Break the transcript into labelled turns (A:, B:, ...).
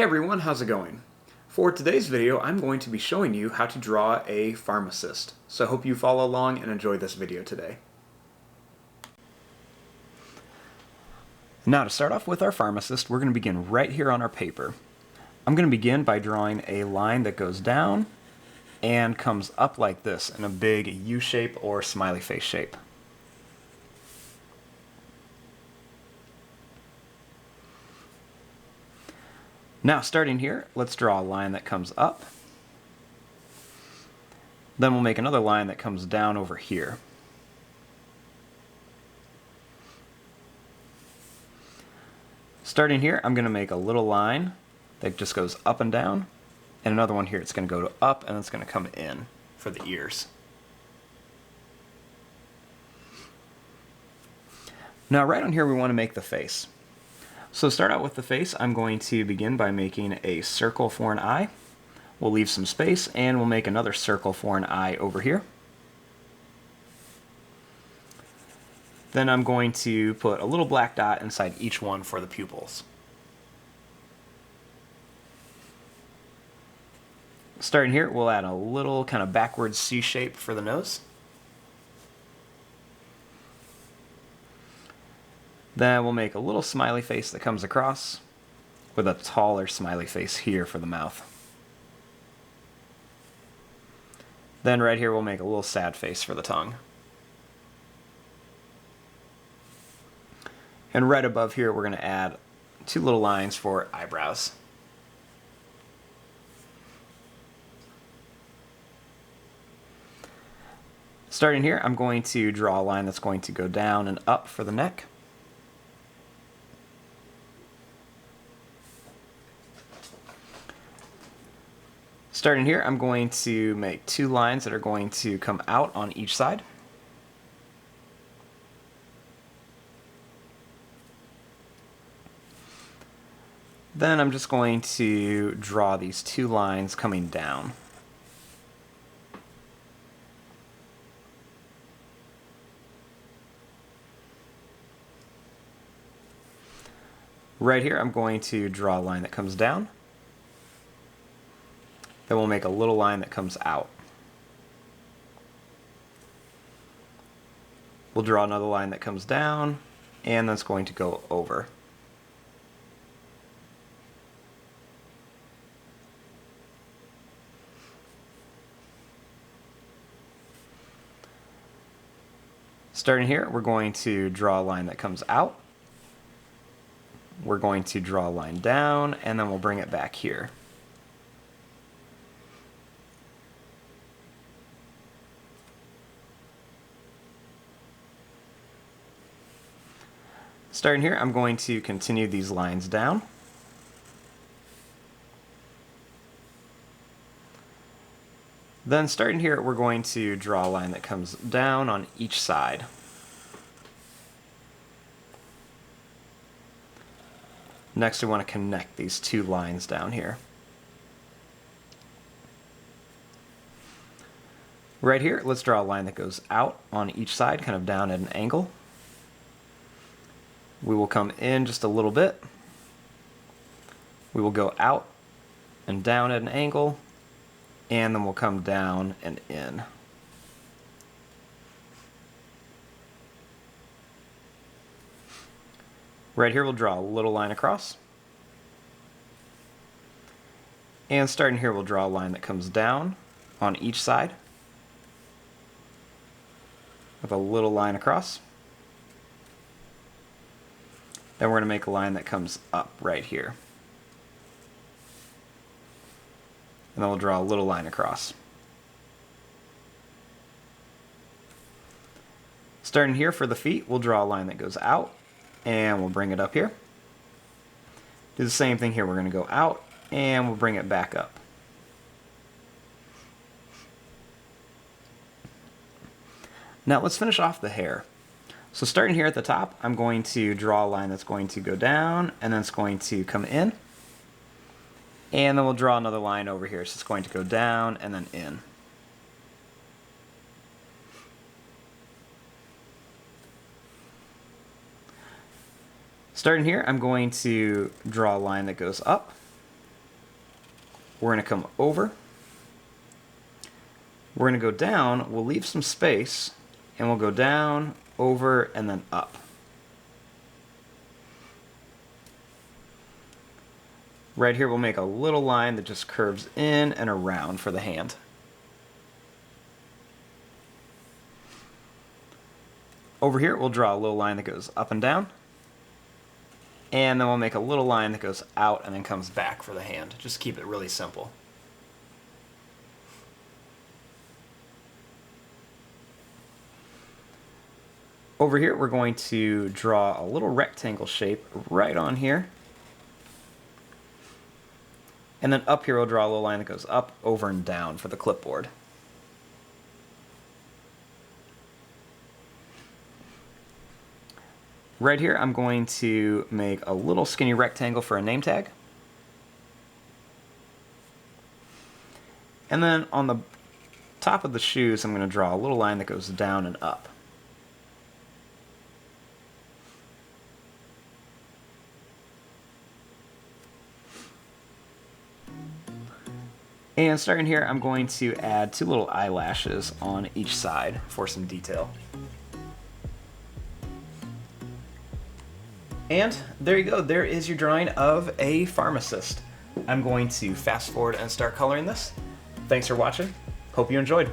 A: Hey everyone, how's it going? For today's video, I'm going to be showing you how to draw a pharmacist. So I hope you follow along and enjoy this video today. Now to start off with our pharmacist, we're going to begin right here on our paper. I'm going to begin by drawing a line that goes down and comes up like this in a big U shape or smiley face shape. Now starting here, let's draw a line that comes up. Then we'll make another line that comes down over here. Starting here, I'm going to make a little line that just goes up and down, and another one here, it's going to go up and it's going to come in for the ears. Now right on here, we want to make the face. So to start out with the face, I'm going to begin by making a circle for an eye. We'll leave some space and we'll make another circle for an eye over here. Then I'm going to put a little black dot inside each one for the pupils. Starting here, we'll add a little kind of backwards C shape for the nose. Then we'll make a little smiley face that comes across with a taller smiley face here for the mouth. Then right here we'll make a little sad face for the tongue. And right above here we're going to add two little lines for eyebrows. Starting here, I'm going to draw a line that's going to go down and up for the neck. Starting here, I'm going to make two lines that are going to come out on each side. Then I'm just going to draw these two lines coming down. Right here, I'm going to draw a line that comes down. Then we'll make a little line that comes out. We'll draw another line that comes down, and that's going to go over. Starting here, we're going to draw a line that comes out. We're going to draw a line down, and then we'll bring it back here. Starting here, I'm going to continue these lines down. Then starting here, we're going to draw a line that comes down on each side. Next, we want to connect these two lines down here. Right here, let's draw a line that goes out on each side, kind of down at an angle. We will come in just a little bit. We will go out and down at an angle, and then we'll come down and in. Right here, we'll draw a little line across. And starting here, we'll draw a line that comes down on each side with a little line across. Then we're going to make a line that comes up right here. And then we'll draw a little line across. Starting here for the feet, we'll draw a line that goes out, and we'll bring it up here. Do the same thing here. We're going to go out, and we'll bring it back up. Now let's finish off the hair. So starting here at the top, I'm going to draw a line that's going to go down, and then it's going to come in. And then we'll draw another line over here. So it's going to go down and then in. Starting here, I'm going to draw a line that goes up. We're going to come over. We're going to go down. We'll leave some space, and we'll go down, over, and then up. Right here, we'll make a little line that just curves in and around for the hand. Over here, we'll draw a little line that goes up and down. And then we'll make a little line that goes out and then comes back for the hand. Just keep it really simple. Over here, we're going to draw a little rectangle shape right on here. And then up here, we'll draw a little line that goes up, over, and down for the clipboard. Right here, I'm going to make a little skinny rectangle for a name tag. And then on the top of the shoes, I'm going to draw a little line that goes down and up. And starting here, I'm going to add 2 little eyelashes on each side for some detail. And there you go, there is your drawing of a pharmacist. I'm going to fast forward and start coloring this. Thanks for watching, hope you enjoyed.